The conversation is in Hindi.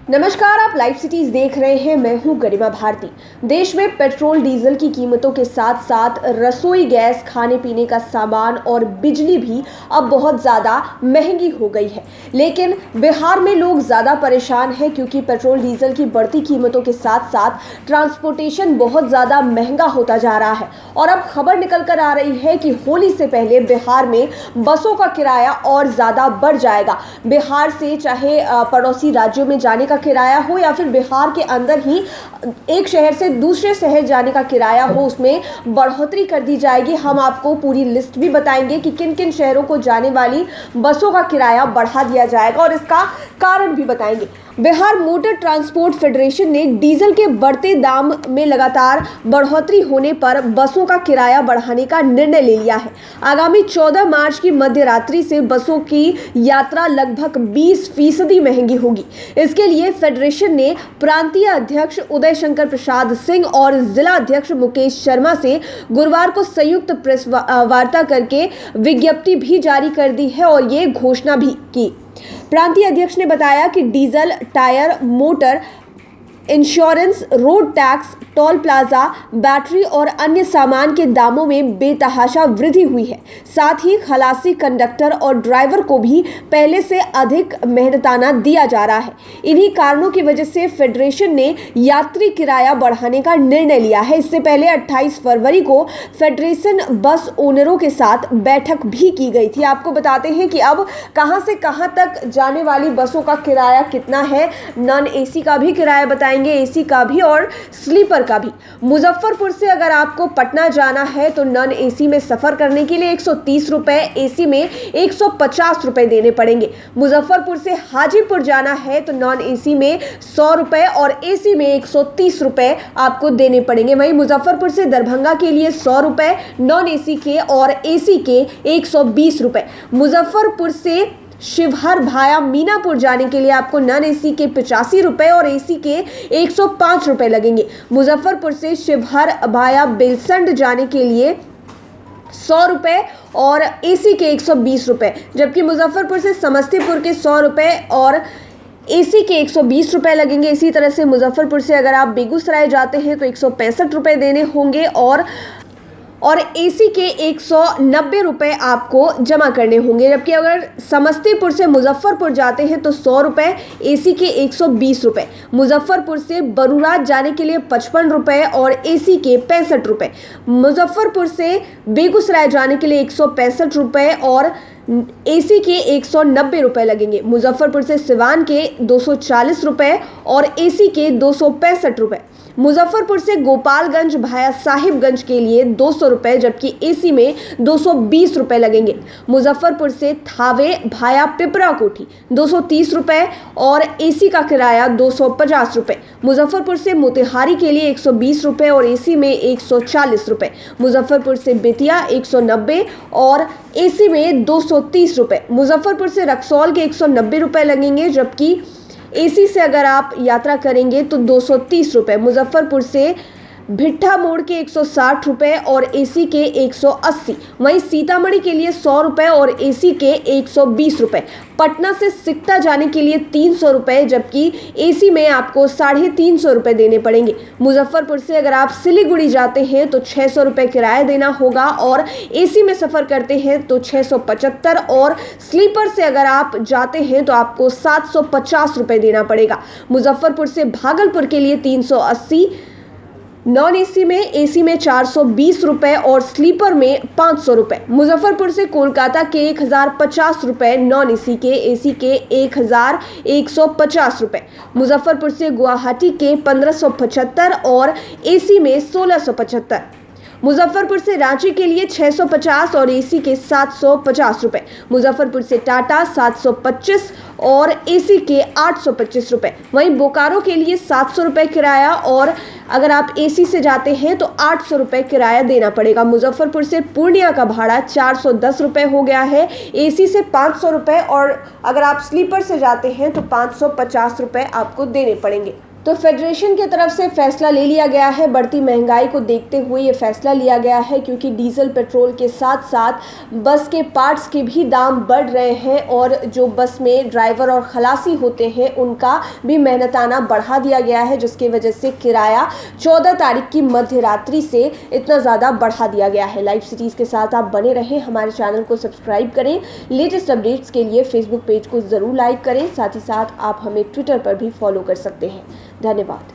नमस्कार, आप लाइव सिटीज देख रहे हैं। मैं हूं गरिमा भारती। देश में पेट्रोल डीजल की कीमतों के साथ साथ रसोई गैस, खाने पीने का सामान और बिजली भी अब बहुत ज़्यादा महंगी हो गई है। लेकिन बिहार में लोग ज़्यादा परेशान हैं क्योंकि पेट्रोल डीजल की बढ़ती कीमतों के साथ साथ ट्रांसपोर्टेशन बहुत ज़्यादा महंगा होता जा रहा है। और अब खबर निकल कर आ रही है कि होली से पहले बिहार में बसों का किराया और ज़्यादा बढ़ जाएगा। बिहार से चाहे पड़ोसी राज्यों में जाने का किराया हो या फिर बिहार के अंदर ही एक शहर से दूसरे शहर जाने का किराया हो, उसमें बढ़ोतरी कर दी जाएगी। हम आपको पूरी लिस्ट भी बताएंगे कि किन किन शहरों को जाने वाली बसों का किराया बढ़ा दिया जाएगा और इसका कारण भी बताएंगे। बिहार मोटर ट्रांसपोर्ट फेडरेशन ने डीजल के बढ़ते दाम में लगातार बढ़ोतरी होने पर बसों का किराया बढ़ाने का निर्णय ले लिया है। आगामी 14 मार्च की मध्य रात्रि से बसों की यात्रा लगभग 20% महंगी होगी। इसके लिए फेडरेशन ने प्रांतीय अध्यक्ष उदय शंकर प्रसाद सिंह और जिला अध्यक्ष मुकेश शर्मा से गुरुवार को संयुक्त प्रेस वार्ता करके विज्ञप्ति भी जारी कर दी है और ये घोषणा भी की। प्रांतीय अध्यक्ष ने बताया कि diesel, tyre, motor, insurance, road tax, toll plaza, battery और अन्य सामान के दामों में बेतहाशा वृद्धि हुई है। साथ ही खलासी, कंडक्टर और ड्राइवर को भी पहले से अधिक मेहनताना दिया जा रहा है। इन्हीं कारणों की वजह से फेडरेशन ने यात्री किराया बढ़ाने का निर्णय लिया है। इससे पहले 28 फरवरी को फेडरेशन बस ओनरों के साथ बैठक भी की गई थी। आपको बताते हैं कि अब कहां से कहां तक जाने वाली बसों का किराया कितना है। नॉन एसी का भी किराया बताएंगे, एसी का भी और स्लीपर का भी। मुजफ्फरपुर से अगर आपको पटना जाना है तो नॉन एसी में सफर करने के लिए 130 रुपए, एसी में 150 रुपए देने पड़ेंगे। मुजफ्फरपुर से हाजीपुर जाना है तो नॉन एसी में 100 रुपए और एसी में 130 रुपए आपको देने पड़ेंगे। वहीं मुजफ्फरपुर से दरभंगा के लिए 100 रुपए नॉन एसी के और एसी के 120 रुपए। मुजफ्फरपुर से शिवहर भाया मीनापुर जाने के लिए आपको नॉन एसी के 85 रुपए और एसी के 105 रुपए लगेंगे। मुजफ्फरपुर से शिवहर भाया बेलसंड जाने के लिए 100 रुपए और एसी के 120 रुपए, जबकि मुजफ्फरपुर से समस्तीपुर के 100 रुपए और एसी के 120 रुपए लगेंगे। इसी तरह से मुजफ्फरपुर से अगर आप बेगूसराय जाते हैं तो 165 रुपए देने होंगे और एसी के 190 रुपए आपको जमा करने होंगे। जबकि अगर समस्तीपुर से मुजफ्फरपुर जाते हैं तो 100 रुपए, एसी के 120 रुपए। मुजफ्फरपुर से बरूराज जाने के लिए 55 रुपए और एसी के 65 रुपए। मुजफ्फरपुर से बेगूसराय जाने के लिए 165 रुपए और एसी के 190 रुपए लगेंगे। मुजफ्फरपुर से सिवान के 240 रुपए और एसी के 265 रुपए। मुजफ्फरपुर से गोपालगंज भाया साहिबगंज के लिए 200 रुपए, जबकि एसी में 220 रुपए लगेंगे। मुजफ्फरपुर से थावे भाया पिपरा कोठी 230 रुपए और एसी का किराया 250 रुपए। मुजफ्फरपुर से मोतिहारी के लिए 120 रुपए और एसी में 140 रुपए। मुजफ्फरपुर से बेतिया 190 और एसी में 230 रुपए। मुजफ्फरपुर से रक्सौल के 190 रुपए लगेंगे, जबकि एसी से अगर आप यात्रा करेंगे तो 230 रुपए। मुजफ्फरपुर से भिट्ठा मोड़ के 160 रुपए और एसी के 180। वहीं सीतामढ़ी के लिए 100 रुपए और एसी के 120 रुपए। पटना से सिकटा जाने के लिए 300 रुपए, जबकि एसी में आपको 350 रुपए देने पड़ेंगे। मुजफ्फरपुर से अगर आप सिलीगुड़ी जाते हैं तो 600 रुपए किराया देना होगा और एसी में सफ़र करते हैं तो 675 और स्लीपर से अगर आप जाते हैं तो आपको 750 रुपए देना पड़ेगा। मुजफ्फरपुर से भागलपुर के लिए 380, नॉन एसी में, एसी में 420 रुपए और स्लीपर में 500 रुपए। मुजफ्फरपुर से कोलकाता के 1050 रुपए, नॉन एसी के, एसी के 1150 रुपए। मुजफ्फरपुर से गुवाहाटी के 1575 और एसी में 1675। मुजफ्फरपुर से रांची के लिए 650 और एसी के 750 रुपए। मुजफ्फरपुर से टाटा 725 और एसी के 825 रुपए। वहीं बोकारो के लिए 700 रुपए किराया और अगर आप एसी से जाते हैं तो 800 रुपए किराया देना पड़ेगा। मुजफ्फरपुर से पूर्णिया का भाड़ा 410 रुपए हो गया है, एसी से 500 रुपए और अगर आप स्लीपर से जाते हैं तो 550 रुपए आपको देने पड़ेंगे। तो फेडरेशन की तरफ से फैसला ले लिया गया है। बढ़ती महंगाई को देखते हुए ये फैसला लिया गया है, क्योंकि डीजल पेट्रोल के साथ साथ बस के पार्ट्स के भी दाम बढ़ रहे हैं और जो बस में ड्राइवर और खलासी होते हैं उनका भी मेहनताना बढ़ा दिया गया है, जिसकी वजह से किराया 14 तारीख की मध्य रात्रि से इतना ज़्यादा बढ़ा दिया गया है। लाइव सिटीज़ के साथ आप बने रहें, हमारे चैनल को सब्सक्राइब करें। लेटेस्ट अपडेट्स के लिए फेसबुक पेज को ज़रूर लाइक करें, साथ ही साथ आप हमें ट्विटर पर भी फॉलो कर सकते हैं। धन्यवाद।